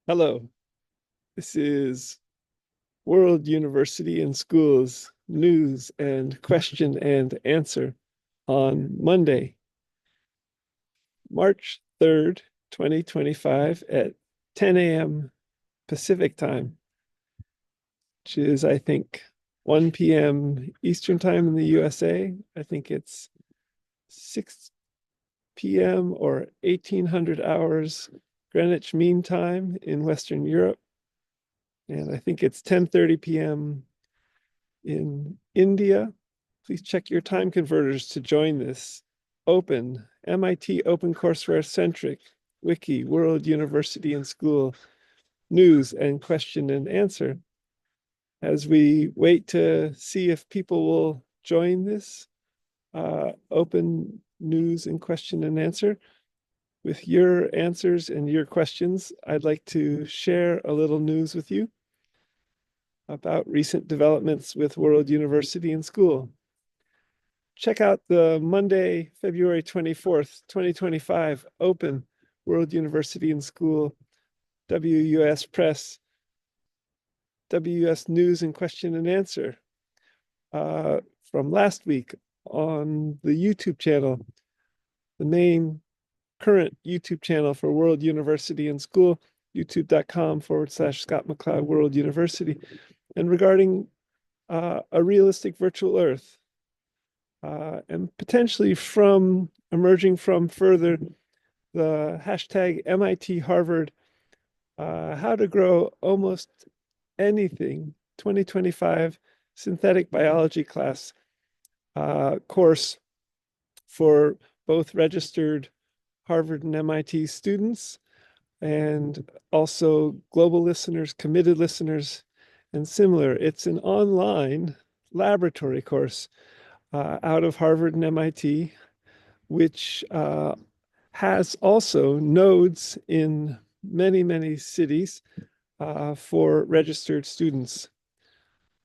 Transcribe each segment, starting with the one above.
Hello, this is World University and Schools news and question and answer on Monday, March 3rd, 2025 at 10 a.m. Pacific time, which is, I think, 1 p.m. Eastern time in the USA. I think it's 6 p.m. or 1800 hours Greenwich Mean Time in Western Europe. And I think it's 10:30 p.m. in India. Please check your time converters to join this open MIT OpenCourseWare centric wiki World University and School news and question and answer. As we wait to see if people will join this open news and question and answer, with your answers and your questions, I'd like to share a little news with you about recent developments with World University and School. Check out the Monday, February 24th, 2025 Open World University and School WUS Press, WUS News and Question and Answer from last week on the YouTube channel, the main current YouTube channel for World University and School, youtube.com/Scott McLeod World University, and regarding a realistic virtual Earth. And potentially emerging from further the hashtag MIT Harvard how to grow almost anything 2025 synthetic biology class course for both registered Harvard and MIT students and also global listeners, committed listeners, and similar. It's an online laboratory course out of Harvard and MIT, which has also nodes in many, many cities for registered students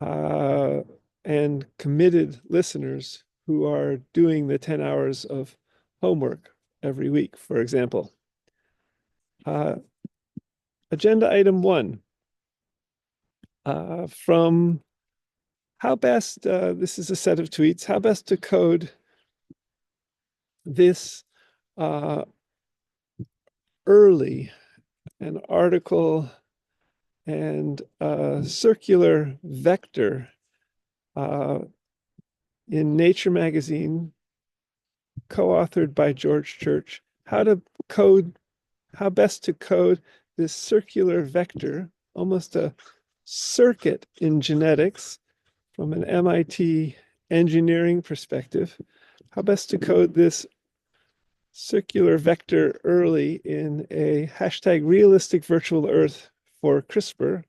and committed listeners who are doing the 10 hours of homework every week, for example. Agenda item 1 from how best, this is a set of tweets, how best to code this early, an article and a circular vector in Nature magazine, co-authored by George Church, how best to code this circular vector, almost a circuit in genetics from an MIT engineering perspective, how best to code this circular vector early in a hashtag realistic virtual Earth for CRISPR,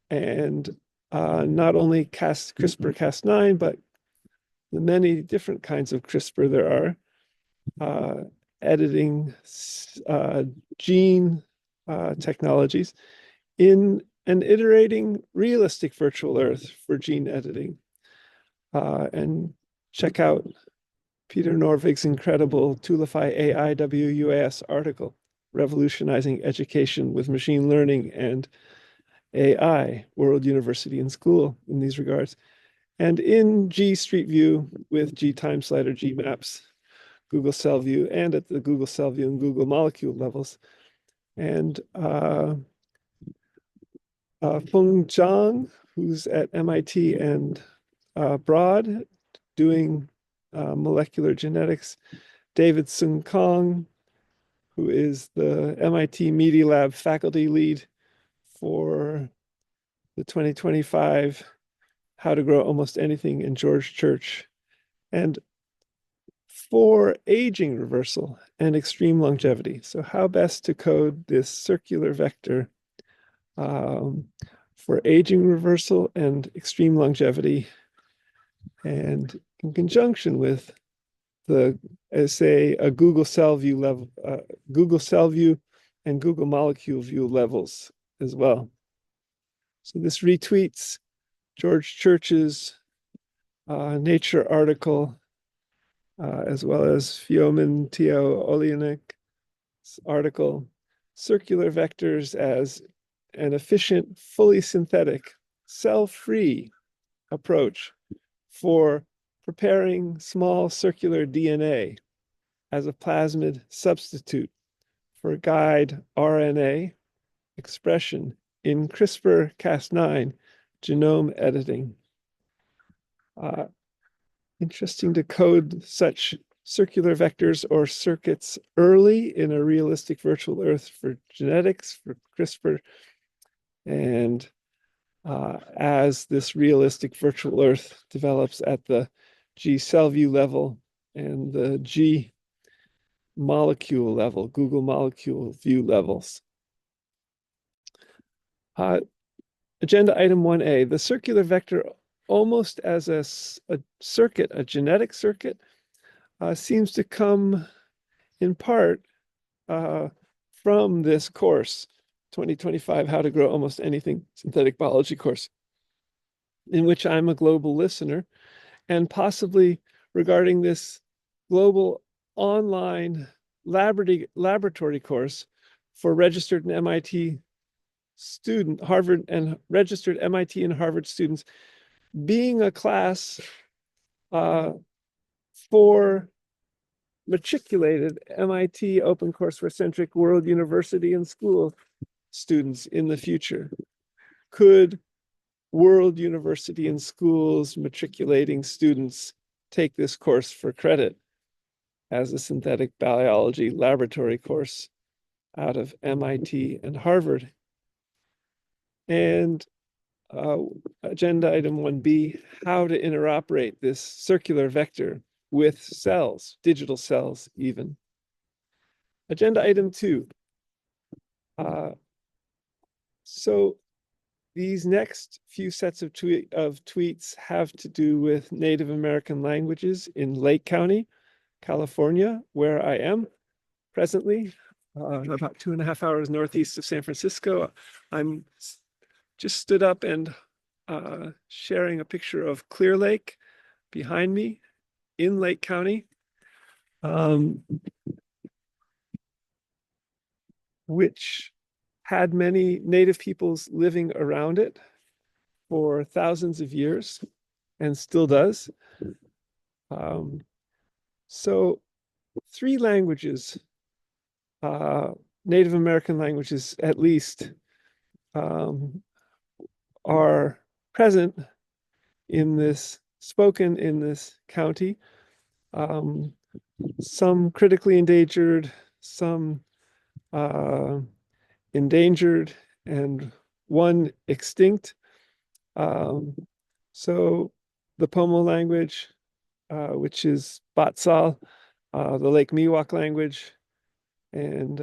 and not only CRISPR-Cas9, but the many different kinds of CRISPR there are, editing gene technologies in an iterating realistic virtual Earth for gene editing. And check out Peter Norvig's incredible Toolify AI WUAS article, Revolutionizing Education with Machine Learning and AI, World University and School in these regards. And in G Street View with G Time Slider, G Maps, Google Cell View, and at the Google Cell View and Google Molecule levels. And Feng Zhang, who's at MIT and Broad, doing molecular genetics. David Sung Kong, who is the MIT Media Lab faculty lead for the 2025 How to Grow Almost Anything in George Church. And for aging reversal and extreme longevity. So how best to code this circular vector for aging reversal and extreme longevity, and in conjunction with a Google Cell View level, Google Cell View and Google Molecule View levels as well. So this retweets George Church's Nature article, as well as Fiomin Teo Olyanek's article circular vectors as an efficient, fully synthetic, cell-free approach for preparing small circular DNA as a plasmid substitute for guide RNA expression in CRISPR-Cas9 genome editing. Interesting to code such circular vectors or circuits early in a realistic virtual Earth for genetics, for CRISPR. And as this realistic virtual Earth develops at the G cell view level and the G molecule level, Google molecule view levels. Agenda item 1A, the circular vector almost as a circuit, a genetic circuit, seems to come in part from this course, 2025 How to Grow Almost Anything Synthetic Biology course, in which I'm a global listener, and possibly regarding this global online laboratory course for registered and MIT student, Harvard and registered MIT and Harvard students, being a class for matriculated MIT OpenCourseWare-centric World University and School students in the future. Could World University and Schools matriculating students take this course for credit as a synthetic biology laboratory course out of MIT and Harvard? And agenda item 1B, how to interoperate this circular vector with cells, digital cells even. Agenda item 2. So these next few sets of tweets have to do with Native American languages in Lake County, California, where I am presently, about 2.5 hours northeast of San Francisco. I'm just stood up and sharing a picture of Clear Lake behind me in Lake County, which had many native peoples living around it for thousands of years and still does. So 3 languages, Native American languages at least, are present in this, spoken in this county. Some critically endangered, some endangered, and one extinct. So the Pomo language, which is Batsal, the Lake Miwok language, and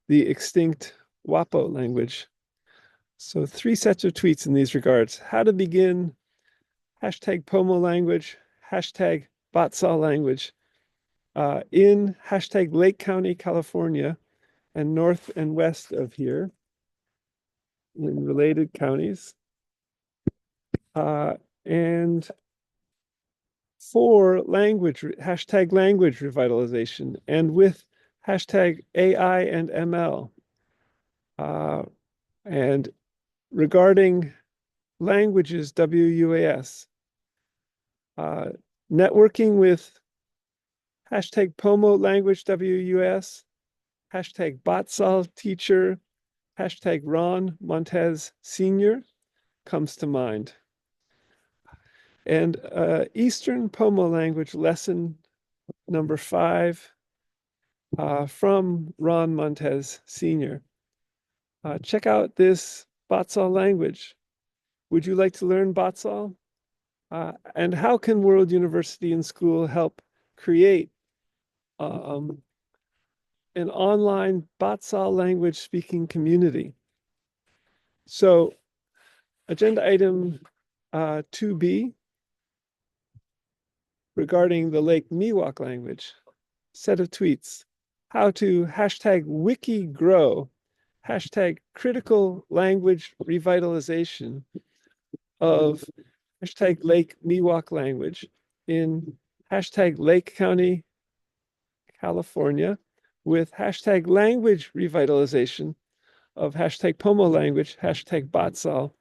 the extinct Wapo language. So 3 sets of tweets in these regards. How to begin, hashtag Pomo language, hashtag Batsal language, in hashtag Lake County, California, and north and west of here in related counties. And for language, hashtag language revitalization, and with hashtag AI and ML. And regarding languages, WUAS, networking with hashtag Pomo language WUAS, hashtag Batsal teacher, hashtag Ron Montez Sr. comes to mind. And Eastern Pomo language lesson number 5 from Ron Montez Sr. Check out this Batsal language. Would you like to learn Batsal? And how can World University and School help create an online Batsal language speaking community? So agenda item 2B, regarding the Lake Miwok language, set of tweets, how to hashtag WikiGrow, hashtag critical language revitalization of hashtag Lake Miwok language in hashtag Lake County, California, with hashtag language revitalization of hashtag Pomo language, hashtag Batsal,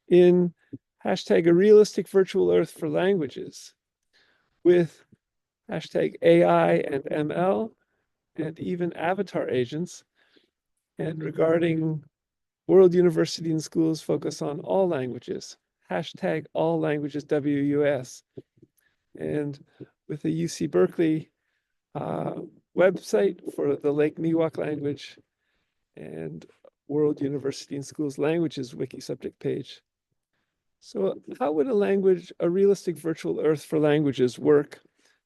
in hashtag a realistic virtual earth for languages, with hashtag AI and ML, and even avatar agents. And regarding World University and Schools focus on all languages, hashtag all languages WUS. And with the UC Berkeley website for the Lake Miwok language and World University and Schools languages wiki subject page. So how would a realistic virtual earth for languages work?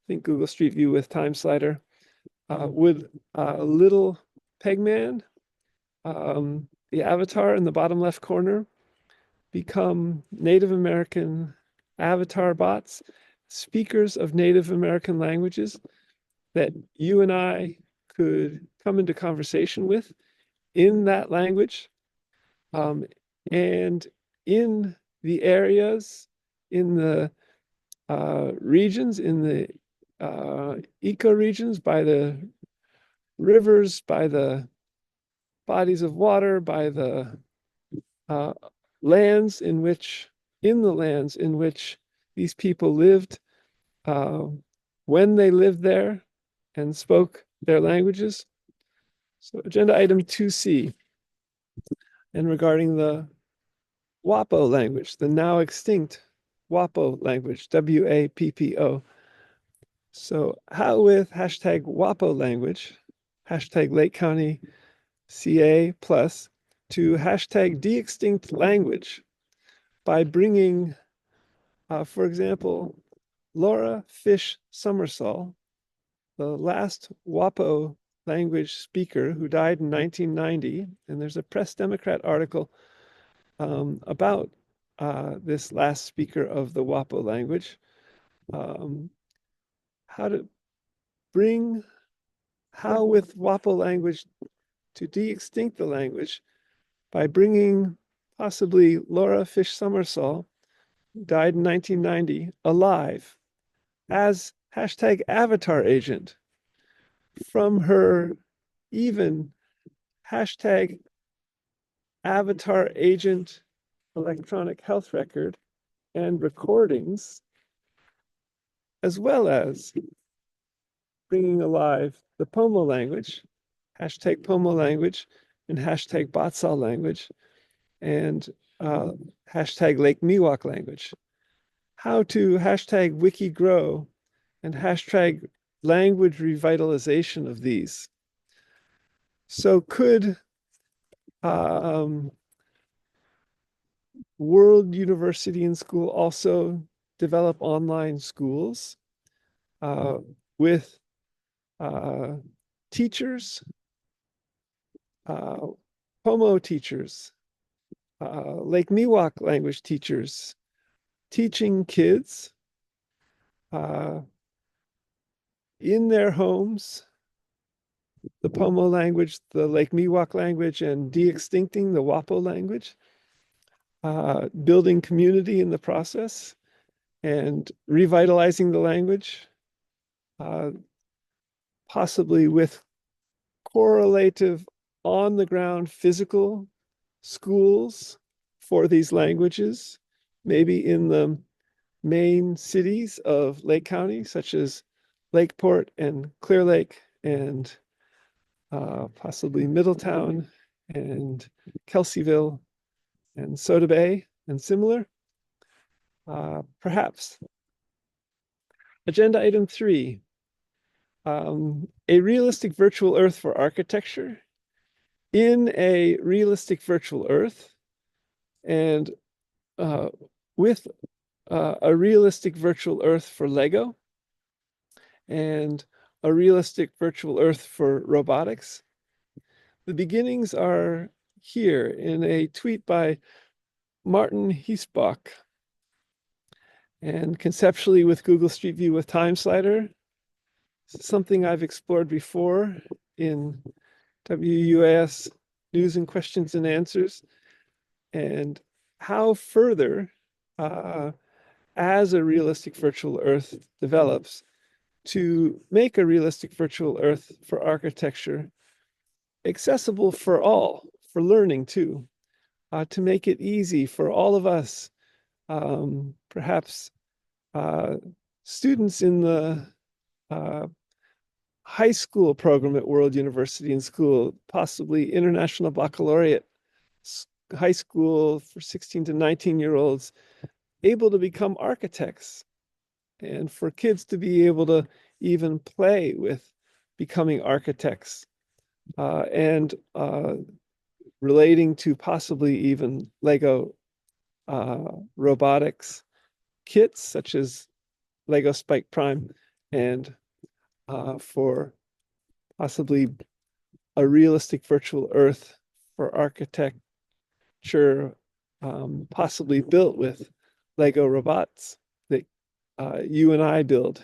Think Google Street View with time slider. Would little Pegman, the avatar in the bottom left corner, become Native American avatar bots, speakers of Native American languages that you and I could come into conversation with in that language, and in the areas, in the regions, in the ecoregions, by the rivers, by the bodies of water, by the uh, lands in which, in the lands in which these people lived uh, when they lived there and spoke their languages. So agenda item 2C, and regarding the WAPO language, the now extinct WAPO language, WAPPO. So how with hashtag WAPO language, hashtag Lake County CA plus, to hashtag de-extinct language by bringing, for example, Laura Fish Summersall, the last WAPO language speaker who died in 1990. And there's a Press Democrat article about this last speaker of the WAPO language, how to bring, how with WAPO language to de-extinct the language by bringing possibly Laura Fish Summersall, who died in 1990, alive as hashtag avatar agent from her even hashtag avatar agent electronic health record and recordings, as well as bringing alive the Pomo language, hashtag Pomo language, and hashtag Batsal language, and hashtag Lake Miwok language. How to hashtag wiki grow and hashtag language revitalization of these. So could World University and School also develop online schools with teachers, Pomo teachers, Lake Miwok language teachers, teaching kids in their homes the Pomo language, the Lake Miwok language, and de-extincting the WAPO language, building community in the process, and revitalizing the language, possibly with correlative on-the-ground physical schools for these languages, maybe in the main cities of Lake County, such as Lakeport and Clear Lake and possibly Middletown and Kelseyville and Soda Bay and similar. Perhaps. Agenda item 3, a realistic virtual earth for architecture. In a realistic virtual earth and with a realistic virtual earth for Lego and a realistic virtual earth for robotics. The beginnings are here in a tweet by Martin Hiesbach. And conceptually with Google Street View with time slider, something I've explored before in WUAS News and Questions and Answers, and how further, as a realistic virtual earth develops, to make a realistic virtual Earth for architecture accessible for all, for learning too, to make it easy for all of us, perhaps students in the uh, high school program at World University and School, possibly international baccalaureate high school for 16 to 19-year-olds, able to become architects, and for kids to be able to even play with becoming architects, and relating to possibly even Lego robotics kits such as Lego Spike Prime, and for possibly a realistic virtual Earth for architecture, possibly built with Lego robots that you and I build,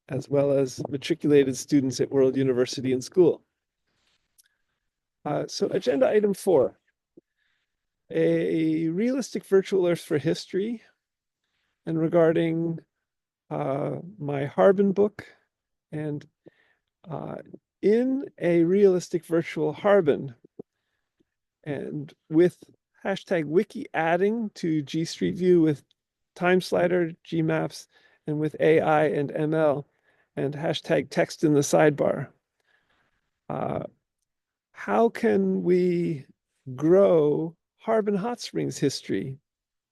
as well as matriculated students at World University and School. So agenda item 4, a realistic virtual Earth for history, and regarding my Harbin book. And in a realistic virtual Harbin, and with hashtag wiki adding to G Street View with time slider, Gmaps, and with AI and ML, and hashtag text in the sidebar. How can we grow Harbin Hot Springs history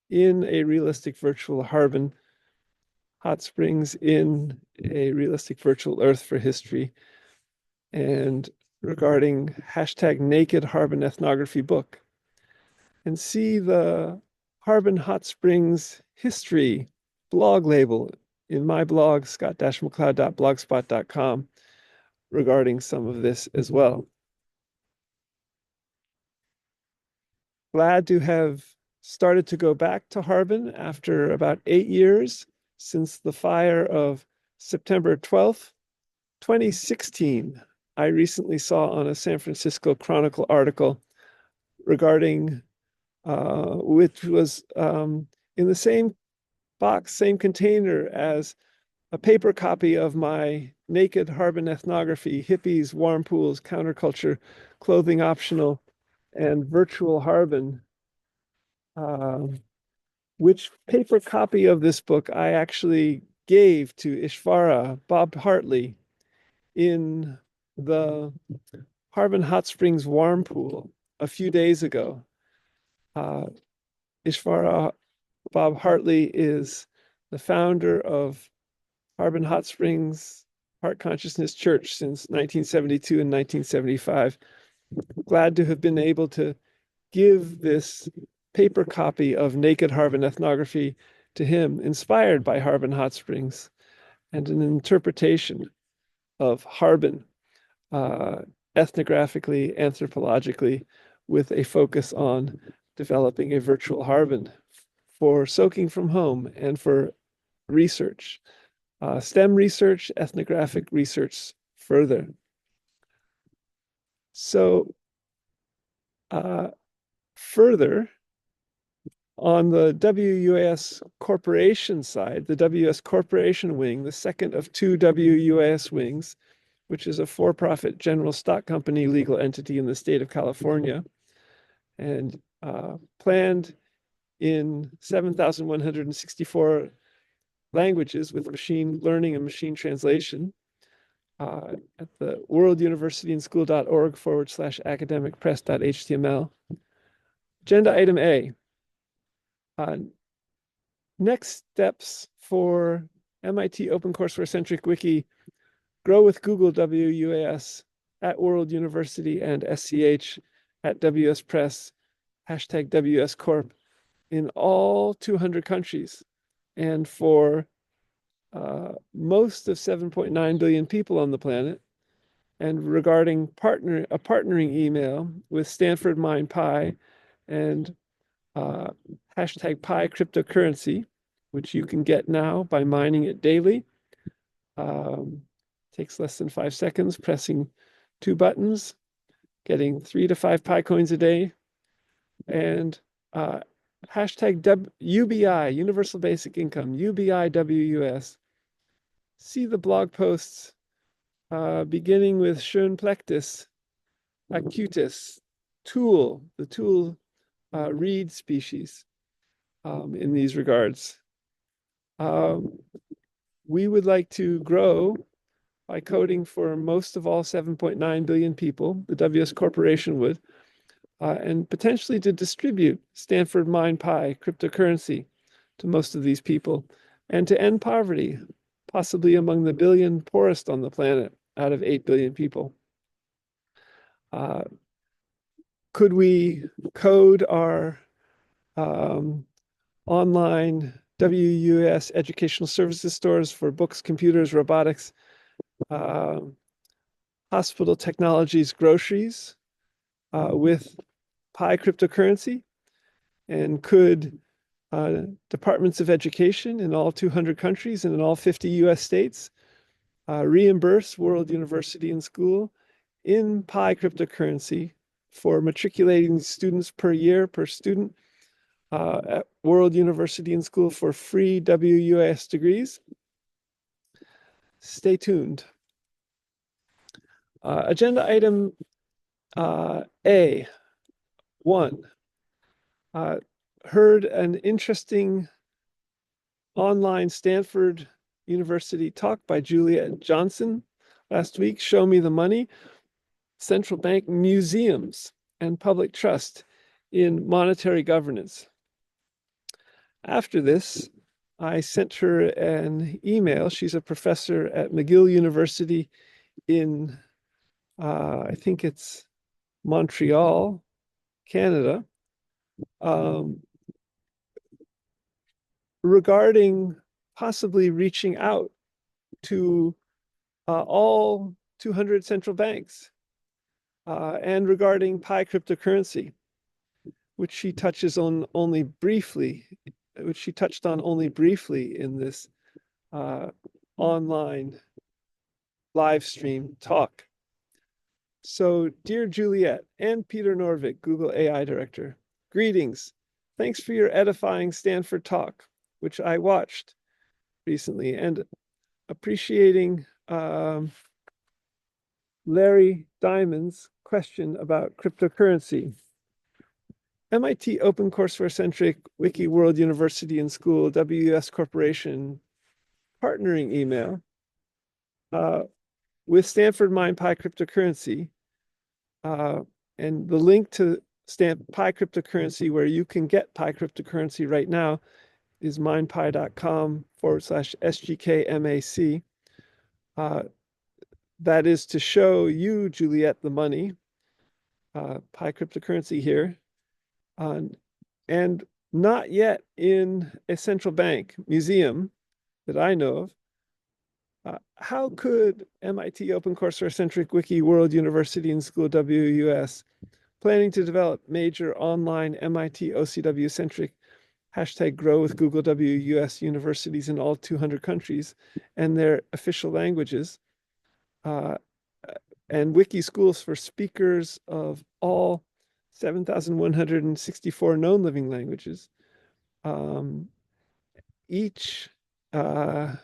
in a realistic virtual Harbin Hot Springs in a realistic virtual Earth for history, and regarding hashtag naked Harbin ethnography book, and see the Harbin Hot Springs history blog label in my blog, scott-mccloud.blogspot.com, regarding some of this as well. Glad to have started to go back to Harbin after about 8 years since the fire of September 12th, 2016. I recently saw on a San Francisco Chronicle article regarding, which was in the same box, same container as a paper copy of my Naked Harbin Ethnography, Hippies, Warm Pools, Counterculture, Clothing Optional, and Virtual Harbin. Which paper copy of this book I actually gave to Ishvara Bob Hartley in the Harbin Hot Springs Warm Pool a few days ago. Ishvara Bob Hartley is the founder of Harbin Hot Springs Heart Consciousness Church since 1972 and 1975. Glad to have been able to give this paper copy of Naked Harbin Ethnography to him, inspired by Harbin Hot Springs, and an interpretation of Harbin ethnographically, anthropologically, with a focus on developing a virtual Harbin for soaking from home and for research, STEM research, ethnographic research further. So further, on the WUAS Corporation side, the WUS Corporation wing, the second of 2 WUAS wings, which is a for-profit general stock company legal entity in the state of California, and planned in 7,164 languages with machine learning and machine translation, at the worlduniversityandschool.org/academicpress.html. Agenda item A. Next steps for MIT OpenCourseWare Centric Wiki, grow with Google WUAS at World University and SCH at WS Press, hashtag WS Corp in all 200 countries. And for most of 7.9 billion people on the planet. And regarding a partnering email with Stanford Mind Pi and hashtag Pi cryptocurrency, which you can get now by mining it daily. Takes less than 5 seconds, pressing 2 buttons, getting 3 to 5 Pi coins a day. And hashtag UBI, Universal Basic Income, UBI WUS, see the blog posts beginning with Schön plectus acutus, the tool reed species in these regards. We would like to grow by coding for most of all 7.9 billion people, the WS Corporation would, and potentially to distribute Stanford MindPy cryptocurrency to most of these people, and to end poverty, possibly among the billion poorest on the planet out of 8 billion people. Could we code our online WUS educational services stores for books, computers, robotics, hospital technologies, groceries with Pi cryptocurrency? And could departments of education in all 200 countries and in all 50 US states reimburse World University and School in Pi cryptocurrency for matriculating students per year per student at World University and School for free WUS degrees? Stay tuned. Agenda item A, 1. Heard an interesting online Stanford University talk by Juliet Johnson last week, Show Me the Money, Central Bank Museums and Public Trust in Monetary Governance. After this, I sent her an email. She's a professor at McGill University in, I think it's Montreal, Canada, regarding possibly reaching out to all 200 central banks and regarding Pi cryptocurrency, which she touches on only briefly, which she touched on only briefly in this online live stream talk. So, dear Juliet and Peter Norvig, Google AI Director, greetings. Thanks for your edifying Stanford talk, which I watched recently, and appreciating Larry Diamond's question about cryptocurrency. MIT OpenCourseWare-centric Wiki World University and School WS Corporation partnering email with Stanford MindPy cryptocurrency and the link to Pi cryptocurrency where you can get Pi cryptocurrency right now is mindpi.com/SGKMAC. That is to show you, Juliet, the money, Pi cryptocurrency here, and not yet in a central bank museum that I know of. How could MIT OpenCourseWare-centric Wiki World University and School WUS planning to develop major online MIT OCW-centric #grow with Google WUS universities in all 200 countries and their official languages, and wiki schools for speakers of all 7,164 known living languages, each, and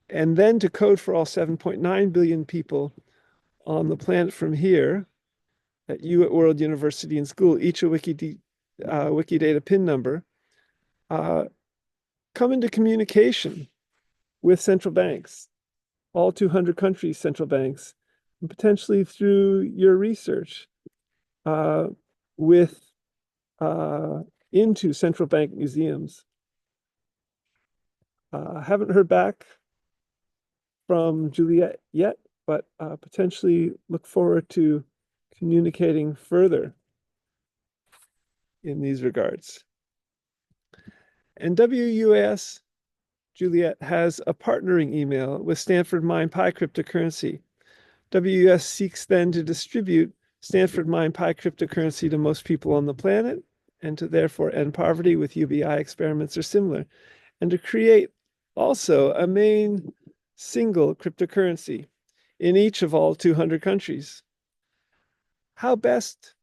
then to code for all 7.9 billion people on the planet from here at World University and School, each a Wikidata PIN number, come into communication with central banks, all 200 countries' central banks, and potentially through your research into central bank museums. Haven't heard back from Juliet yet, but potentially look forward to communicating further in these regards. And WUS, Juliet, has a partnering email with Stanford MindPy cryptocurrency. WUS seeks then to distribute Stanford MindPy cryptocurrency to most people on the planet and to therefore end poverty with UBI experiments or similar, and to create also a main single cryptocurrency in each of all 200 countries. How best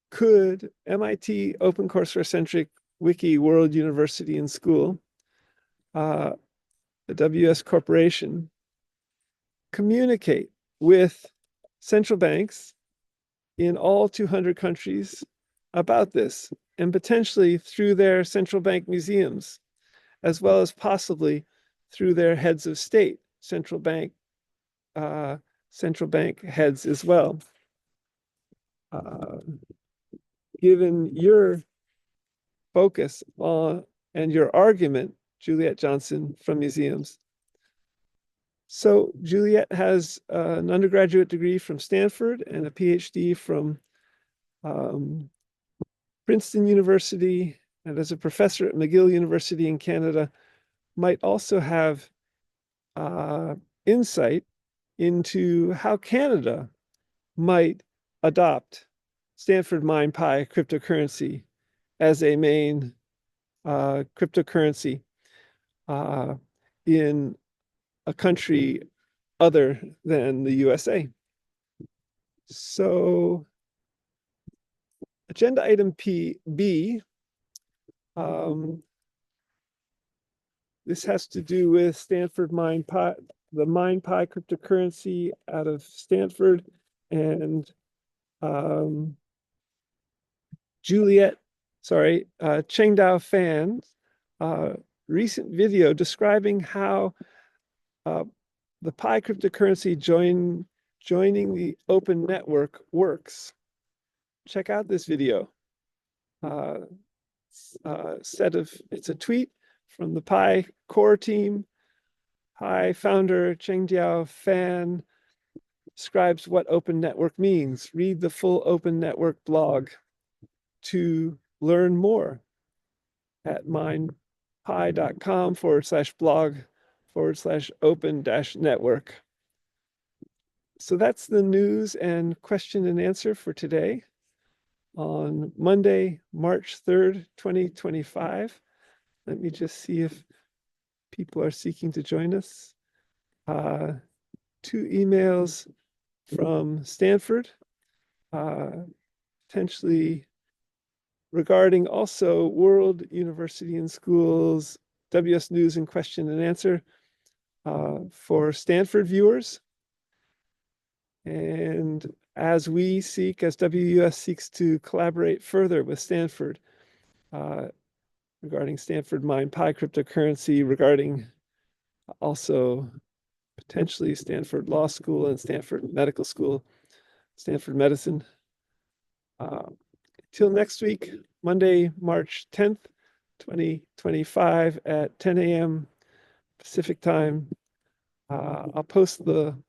could MIT OpenCourseWare-centric Wiki World University and School the WS Corporation, communicate with central banks in all 200 countries about this, and potentially through their central bank museums, as well as possibly through their heads of state, central bank heads as well. Given your focus on and your argument, Juliet Johnson from Museums. So Juliet has an undergraduate degree from Stanford and a PhD from Princeton University, and as a professor at McGill University in Canada, might also have insight into how Canada might adopt Stanford MindPi cryptocurrency as a main cryptocurrency in a country other than the USA. So agenda item B, this has to do with Stanford MindPi, the MindPi cryptocurrency out of Stanford, and Chengdao Fan's recent video describing how the Pi cryptocurrency joining the open network works. Check out this video. It's a tweet from the Pi core team. Pi founder Chengdao Fan describes what open network means. Read the full open network blog to learn more at mindpi.com/blog/open-network. So that's the news and question and answer for today on Monday, March 3rd, 2025. Let me just see if people are seeking to join us. 2 emails from Stanford, potentially regarding also World University and Schools, WS News and question and answer for Stanford viewers. And as WUS seeks to collaborate further with Stanford regarding Stanford MindPi cryptocurrency, regarding also potentially Stanford Law School and Stanford Medical School, Stanford Medicine. Till next week, Monday, March 10th, 2025 at 10 a.m. Pacific time. I'll post the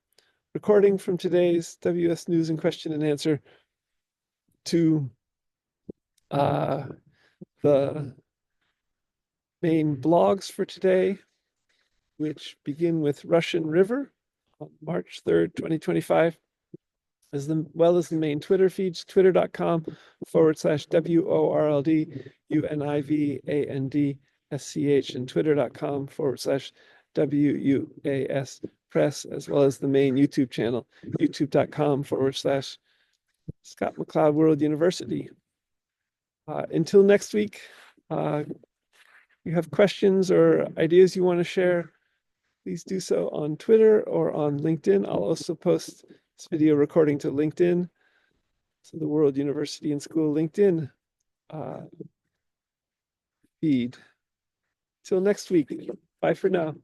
recording from today's WS News and question and answer to the main blogs for today, which begin with Russian River on March 3rd, 2025, as well as the main Twitter feeds, twitter.com/WORLDUNIVANDSCH and twitter.com/WUAS press, as well as the main YouTube channel, youtube.com/Scott McLeod World University. Until next week, you have questions or ideas you want to share, please do so on Twitter or on LinkedIn. I'll also post this video recording to LinkedIn, so the World University and School LinkedIn feed. Till next week, bye for now.